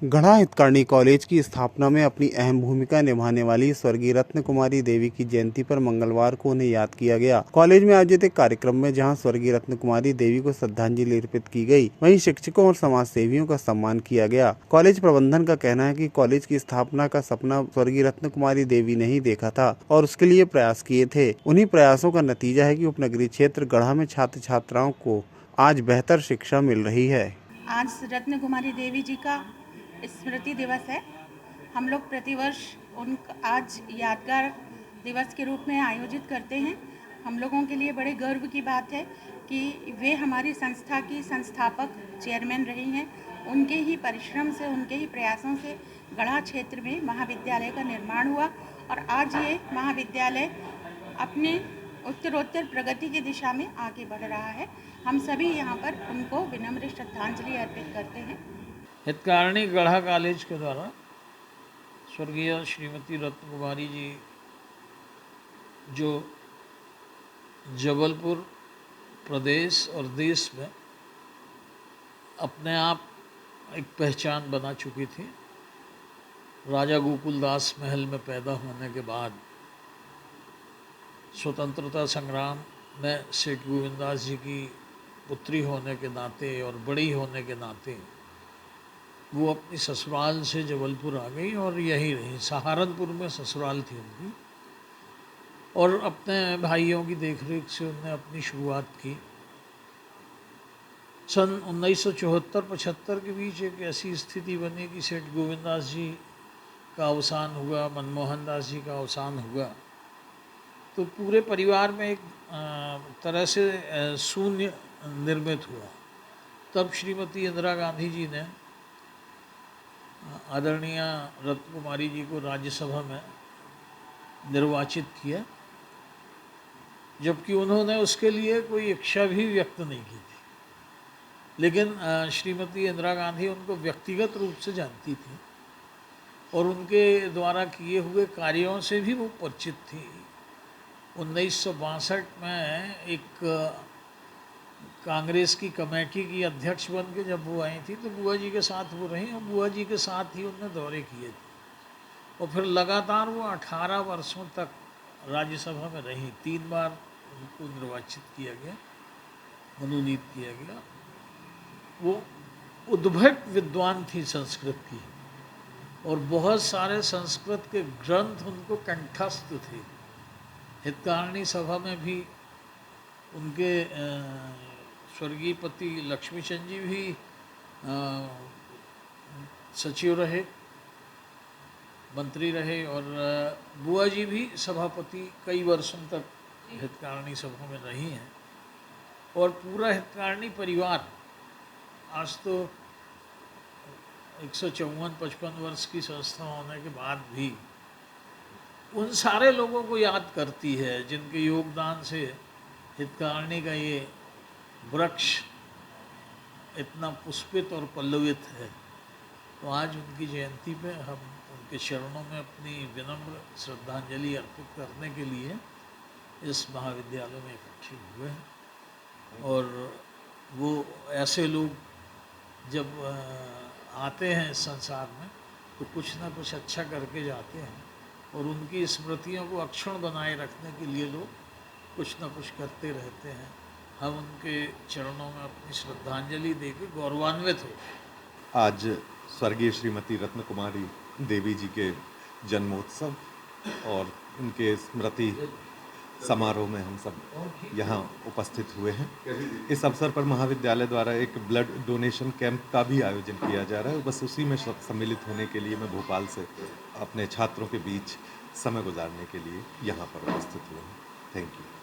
गढ़ा हितकार्नी कॉलेज की स्थापना में अपनी अहम भूमिका निभाने वाली स्वर्गीय रत्न कुमारी देवी की जयंती पर मंगलवार को उन्हें याद किया गया। कॉलेज में आयोजित एक कार्यक्रम में जहां स्वर्गीय रत्न कुमारी देवी को श्रद्धांजलि अर्पित की गई, वहीं शिक्षकों और समाज सेवियों का सम्मान किया गया। कॉलेज प्रबंधन का कहना है कि कॉलेज की स्थापना का सपना स्वर्गीय रत्न कुमारी देवी ने ही देखा था और उसके लिए प्रयास किए थे। उन्हीं प्रयासों का नतीजा है कि उपनगरीय क्षेत्र गढ़ा में छात्र छात्राओं को आज बेहतर शिक्षा मिल रही है। आज रत्न कुमारी देवी जी का स्मृति दिवस है। हम लोग प्रतिवर्ष उनका आज यादगार दिवस के रूप में आयोजित करते हैं। हम लोगों के लिए बड़े गर्व की बात है कि वे हमारी संस्था की संस्थापक चेयरमैन रही हैं। उनके ही परिश्रम से, उनके ही प्रयासों से गढ़ा क्षेत्र में महाविद्यालय का निर्माण हुआ और आज ये महाविद्यालय अपने उत्तरोत्तर प्रगति की दिशा में आगे बढ़ रहा है। हम सभी यहाँ पर उनको विनम्र श्रद्धांजलि अर्पित करते हैं। हितकार्नी गढ़ा कॉलेज के द्वारा स्वर्गीय श्रीमती रत्न कुमारी जी जो जबलपुर प्रदेश और देश में अपने आप एक पहचान बना चुकी थी। राजा गोकुलदास महल में पैदा होने के बाद स्वतंत्रता संग्राम में सेठ गोविंददास जी की पुत्री होने के नाते और बड़ी होने के नाते वो अपनी ससुराल से जबलपुर आ गई और यहीं रही। सहारनपुर में ससुराल थी उनकी और अपने भाइयों की देखरेख से उन्होंने अपनी शुरुआत की। सन 1974-75 के बीच एक ऐसी स्थिति बनी कि सेठ गोविंददास जी का अवसान हुआ, मनमोहन दास जी का अवसान हुआ, तो पूरे परिवार में एक तरह से शून्य निर्मित हुआ। तब श्रीमती इंदिरा गांधी जी ने आदरणीय रत्न कुमारी जी को राज्यसभा में निर्वाचित किया, जबकि उन्होंने उसके लिए कोई इच्छा भी व्यक्त नहीं की थी। लेकिन श्रीमती इंदिरा गांधी उनको व्यक्तिगत रूप से जानती थी और उनके द्वारा किए हुए कार्यों से भी वो परिचित थी। 1962 में एक कांग्रेस की कमेटी की अध्यक्ष बन के जब वो आई थी तो बुआ जी के साथ वो रहीं और बुआ जी के साथ ही उन्होंने दौरे किए थे और फिर लगातार वो 18 वर्षों तक राज्यसभा में रहीं। 3 बार उनको निर्वाचित किया गया, मनोनीत किया गया। वो उद्भट विद्वान थी संस्कृत की और बहुत सारे संस्कृत के ग्रंथ उनको कंठस्थ थे। हितकार्नी सभा में भी उनके स्वर्गीय पति लक्ष्मीचंद जी भी सचिव रहे, मंत्री रहे और बुआ जी भी सभापति कई वर्षों तक हितकार्नी सभा में रही हैं। और पूरा हितकार्नी परिवार आज तो 154-55 वर्ष की संस्था होने के बाद भी उन सारे लोगों को याद करती है जिनके योगदान से हितकार्नी का ये वृक्ष इतना पुष्पित और पल्लवित है। तो आज उनकी जयंती पे हम उनके चरणों में अपनी विनम्र श्रद्धांजलि अर्पित करने के लिए इस महाविद्यालय में इकट्ठे हुए हैं। और वो ऐसे लोग जब आते हैं इस संसार में तो कुछ ना कुछ अच्छा करके जाते हैं और उनकी स्मृतियों को अक्षुण्ण बनाए रखने के लिए लोग कुछ ना कुछ करते रहते हैं। हम उनके चरणों में अपनी श्रद्धांजलि देकर गौरवान्वित हो। आज स्वर्गीय श्रीमती रत्न कुमारी देवी जी के जन्मोत्सव और उनके स्मृति समारोह में हम सब यहाँ उपस्थित हुए हैं। इस अवसर पर महाविद्यालय द्वारा एक ब्लड डोनेशन कैंप का भी आयोजन किया जा रहा है। बस उसी में सम्मिलित होने के लिए मैं भोपाल से अपने छात्रों के बीच समय गुजारने के लिए यहाँ पर उपस्थित हुआ हूँ। Thank you.